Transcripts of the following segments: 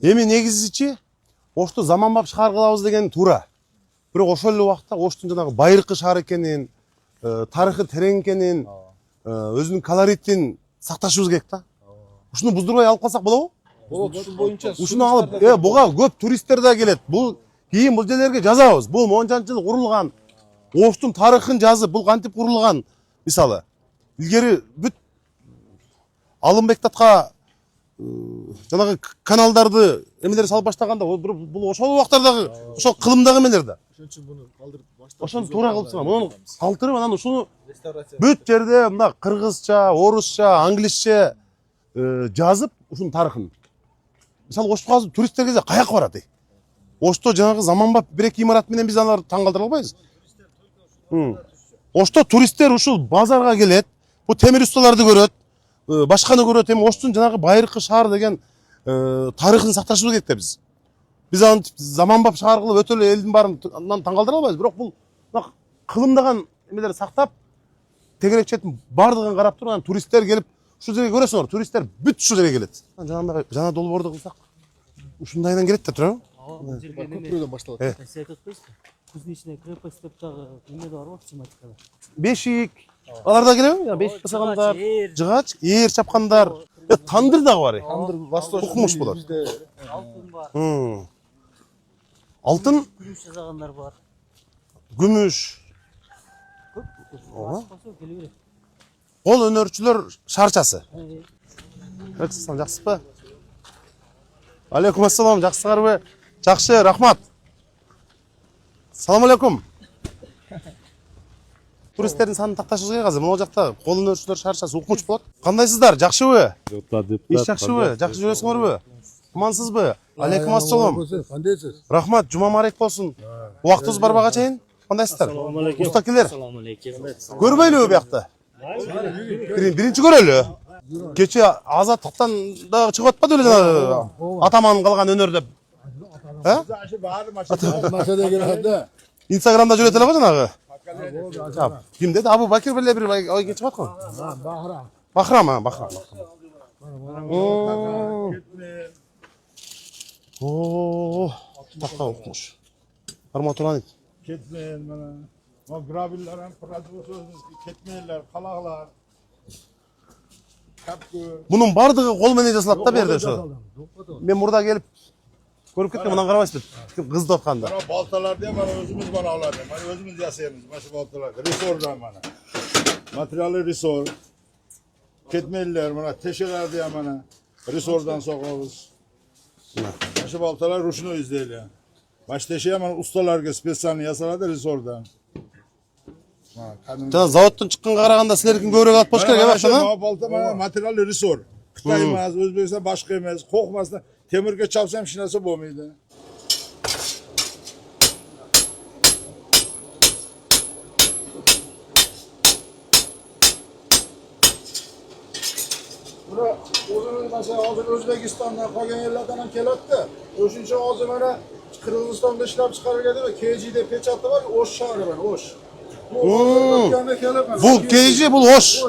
Эми негизичи Ошту заманбап шаар кылабыз деген туура. Бирок ошол эле убакта Оштун жанагы байыркы шаар экенин, тарыхы терең экенин, өзүнүн колоритин сакташыбыз керек да. Ушуну буздурбай алып калсак болобу? Болот, ушул боюнча. Ушуну алып, буга көп туристтер да келет. Кийин бул жерлерге жазабыз. Бул мончанчы жыл курулган. Оштун тарыхын жазып, бул кантип курулган. Мисалы, илгери бүт Алымбек татка жанагы каналдарды эмелер салып баштаганда бул ошол убактардагы ошол кылымдагы эмелер да. Ошон үчүн муну калтырып баштап. Ошону туура кылыпсың. Муну калтырып анан ушуну бүт жерде мында кыргызча, орусча, англисче жазып ушунун тарыхын. Мисалы Ошту азыр туристтер келсе каяка барат? Ошто жанагы заманбап бир-эки имарат менен биз аларды таң калтыра албайбыз. Ошто туристтер ушул базарга келет, бу темир ustaларды көрөт, башканы көрөт. Эми Оштун жанагы байыркы шаар деген тарыхын сакташыбыз керек да биз. Биз аны заманбап шаар кылып өтө эле элдин баарын таң калтыра албайбыз. Бирок бул кылымдаган эмелерди сактап, тегерек четин бардыгын карап турган туристтер келип ушул жерге көрөсүңөр. Туристтер бүт ушул жерге келет. Жана долбоорду кылсак ушундайдан келет да туурабы? Көпүрөдөн башталат. Кузнечная крепость деп дагы эме бар го тематикада. Бешик. Алар да келеби? Бешик жасагандар, жыгач, ээр чапкандар. Тандыр дагы бар. Тандыр восточный. Укмуш болот. Алтын бар. Алтын, Күмүш жасагандар бар. күмүш. Көп. Келе берет. Кол өнөрчүлөр шарчасы. Жакшысызбы? Алейкум ассалам, жакшысыңарбы? Жакшы, рахмат. Салам алейкум. Туристтердин санын такташыбыз керек азыр. Могу жакта кол өнөрчүлөр шарчасы укмуш болот. Кандайсыздар? Жакшыбы? Иш жакшыбы? Жакшы жүрөсүңөрбү? Кумансызбы? Алейкум ассалам. Кандайсыз? Рахмат, жума марек болсун. Убактыбыз барбага чейин. Кандайсыздар? Устакилер. Көрбөйлүбү биякта? Биринчи көрөлү. Кече Азаттыктан да чыгып атпады эле жанагы атаман калган өнөр деп. Инстаграмда жүрөт эле го жанагы. Ким деди? Абу Бакир беле бир ой чыгып аткан. Бахрам. Такта укмуш. Арматураны. Ketmeyin bana. O grabillerin pradosuz ketmeyler, kalaklar. Kapkı. Bunun bardыгы кол менен жасалат да берде ошо. Мен мурда келип көрүп кеттим, мындан карабайсызбы? Кыз да атканда. Bana baltalar diye bana özümüz bana alalım. Bana özümüz yasayımız. Başı baltalar. Resordan bana. Materyali resor. Ketmeyler bana. Teşeler diye bana. Resordan sokuyoruz. Başı baltalar ruşunu izleyelim. Baş teşeye bana ustalar spesialini yasalar da resordan. Жана заводдон чыкканга караганда силердикин көбүрөөк алып болуш керек, эми Bana balta bana materyali resor. Kıtay emez, Özbekistan başka emez. Kokmasına temirge çapsam şinası bu muydu? Bura uzun mesela hazır Özbekistan'dan kalan yerlerden kelepti. Üçüncü hazır bana Kırgızistan'da işlem çıkarırken de KG'de peçatı var. Oş şahane ben, oş. Бул KG, бул Ош.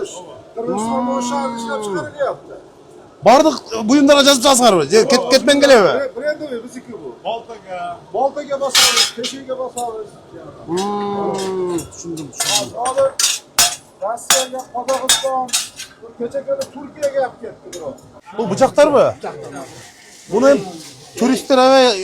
Kırgızistan'da oş şahane işlem çıkarırken yaptı. Бардык буюмдарга жазып жатасыңарбы? Кетпен келеби? Brendi mi? Biziki bu. Baltaga. Baltaga basarız, teşeğe basarız. Düşündüm. Abi, Rusya'ya, Kazakistan, keçekede Türkiye'ye yap gitti bro. Бул бычактарбы? Муну эми туристтер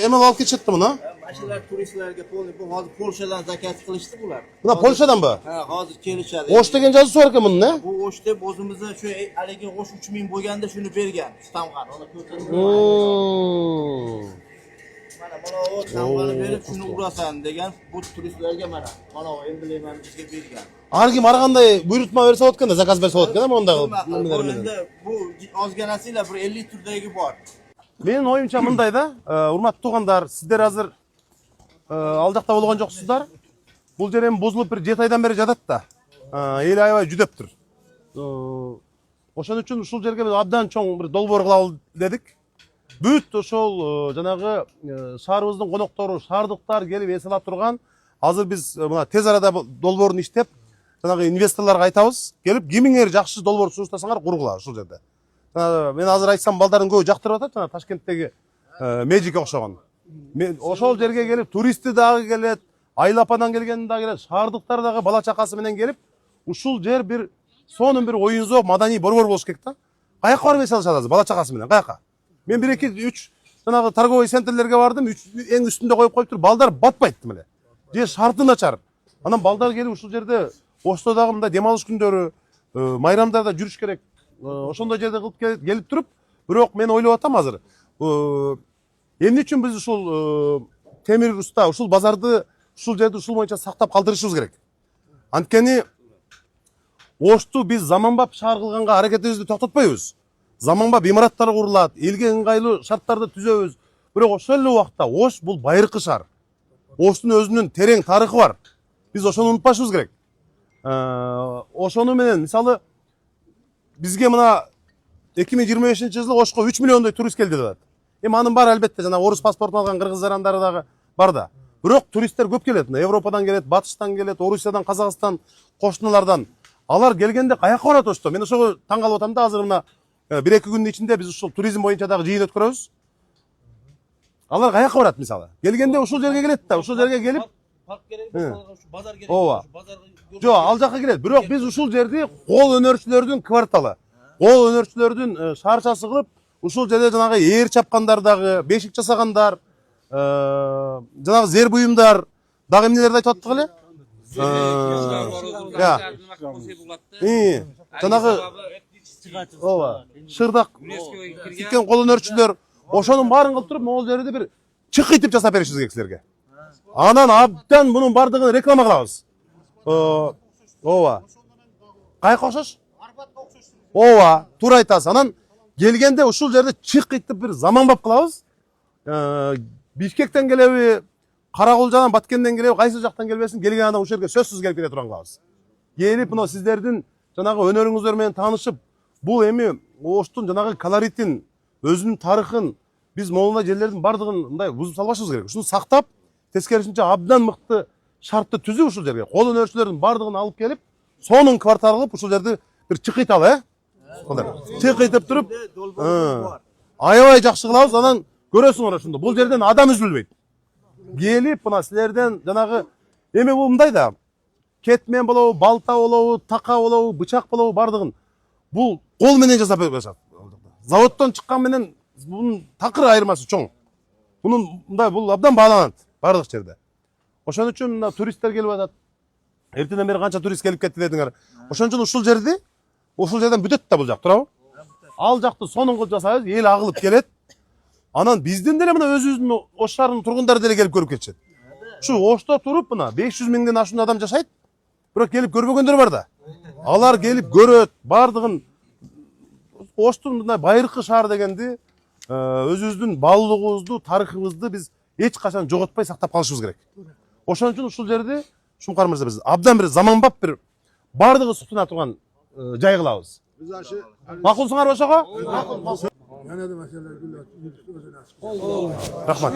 эме алып кетишет да муну? Başkalar turistlerge bu hazır Polşadan zakat kılıştı bular. Мына Польшаданбы? Ha hazır kelişadi. Ош деген жазуусу бар экен мунун, э? Bu oş deb o'zimizda shu haligi oş 3000 bo'lganda shuni bergan. Stamqan, ona ko'rsatdi. Mana o stamqani berib shuni urasan degan bu turistlarga mana o embleman bizga bergan. Ар ким ар кандай буйрутма берсе болот экен да, заказ берсе болот экен да мондагы немелер менен. Endi bu ozganasilar bir 50 turdagi bor. Менин оюмча мындай да, урматтуу туугандар, сиздер азыр ал жакта болгон жоксуздар. Бул жер эми бузулуп бир 7 айдан бери жатат да. Эл аябай жүдөптүр. Ошон үчүн ушул жерге биз абдан чоң бир долбоор кылалы дедик. Бүт ошол жанагы шаарыбыздын коноктору, шаардыктар келип эс ала турган. Азыр биз мына тез арада долбоорун иштеп, жанагы инвесторлорго айтабыз. Келип, кимиңер жакшы долбоор сунуштасаңар кургула ушул жерде. Мен азыр айтсам балдардын көбү жактырып атат, жана Ташкенттеги Magic окшогон. Мен ошол жерге келип, туристти дагы келет, Айлападан келген дагы келет, шаардыктар дагы бала чакасы менен келип, ушул жер бир сонун бир оюн-зоо, маданий борбор болуш керек да. Каяка барып эс алышат азыр бала чакасы менен, каяка? Мен 1-2-3 жанагы торговый центрлерге бардым, эң үстүндө коюп коюптур, балдар батпайт эле. Же шарты начар. Анан балдар келип ушул жерде Оштодагы мындай дем алыш күндөрү, майрамдарда жүрүш керек. Ошондой жерде кылып келип туруп, бирок мен ойлоп атам азыр. Эмне үчүн биз ушул темир уста, ушул базарды, ушул жерди ушул боюнча сактап калтырышыбыз керек. Анткени Ошту биз заманбап шаар кылганга аракетибизди токтотпойбуз. Заманбап имараттар курулат, элге ыңгайлуу шарттарды түзөбүз. Бирок ошол эле убакта Ош бул байыркы шаар. Оштун өзүнүн терең тарыхы бар. Биз ошону унутпашыбыз керек. Ошону менен мисалы бизге мына 2025-жылы Ошко 3 миллиондой турист келди деп. Анын баары албетте жана орус паспортун алган кыргыздарандары дагы бар да. Бирок туристтер көп келет. Европадан келет, Батыштан келет, Орусиядан, Казакстан, кошуналардан. Алар келгенде каяка барат Ошто? Мен ошого таң калып атам да, азыр мына 1-2 күндүн ичинде биз ушул туризм боюнча дагы жыйын өткөрөбүз. Алар каяка барат мисалы? Келгенде ушул жерге келет да, ушул жерге келип Парк керек, базар керек. Ооба. Жок, ал жакка келет. Бирок биз ушул жерди кол өнөрчүлөрдүн кварталы, кол өнөрчүлөрдүн шаарчасы кылып, ушул жерде жанагы ээр чапкандар дагы, бешик жасагандар, жанагы зер буюмдар дагы эмнелерди айтып аттык эле? Жанагы ооба, шырдак тиккен кол өнөрчүлөр ошонун баарын кылып туруп, могул жерди бир чыкыйтып жасап беришибиз керек силерге. Анан абдан мунун бардыгын реклама кылабыз. Ооба. Каяка окшош? Арбатка окшош. Ооба, туура айтасыз. Анан келгенде ушул жерде чыкыйтып бир заманбап кылабыз. Бишкектен келеби, Каракулжадан, Баткенден келеби, кайсы жактан келбесин, келген адам ушул жерге сөзсүз келип кете турган кылабыз. Келип, мына сиздердин жанагы өнөрүңүздөр менен таанышып, бул эми Оштун жанагы колоритин, өзүнүн тарыхын биз могулдай жерлердин бардыгын мындай бузуп салбашыбыз керек. Ушуну сактап, тескерисинче абдан мыкты шартты түзүп ушул жерге кол өнөрчүлөрдүн бардыгын алып келип, сонун квартал кылып ушул жерди бир чыкыйталы, чыкыйтып туруп, аябай жакшы кылабыз. Анан көрөсүңөр ошондо. Бул жерден адам үзүлбөйт. Келип, мына силерден жанагы эми бул мындай да, кетмен болобу, балта болобу, така болобу, бычак болобу бардыгын бул кол менен жасап беришет. Заводдон чыккан менен бунун такыр айырмасы чоң. Бунун мындай бул абдан бааланат бардык жерде. Ошон үчүн мына туристтер келип атат. Эртеден бери канча турист келип кетти дедиңер. Ошон үчүн ушул жерден бүтөт да бул жак, туурабы? Ал жакты сонун кылып жасайбыз, эл агылып келет. Анан биздин деле мына өзүбүздүн Ош шаарынын тургундары деле келип көрүп кетишет. Ушу Ошто туруп мына 500 миңден ашуун адам жашайт. Бирок келип көрбөгөндөр бар да. Алар келип көрөт, бардыгын Оштун мындай байыркы шаар дегенди, өзүбүздүн баалуулугубузду, тарыхыбызды биз эч качан жоготпой сактап калышыбыз керек. Ошон үчүн ушул жерди Шумкар мырза биз абдан бир заманбап бир бардыгы сутуна турган жай кылабыз. Макулсуңарбы ошого? Макул. Рахмат.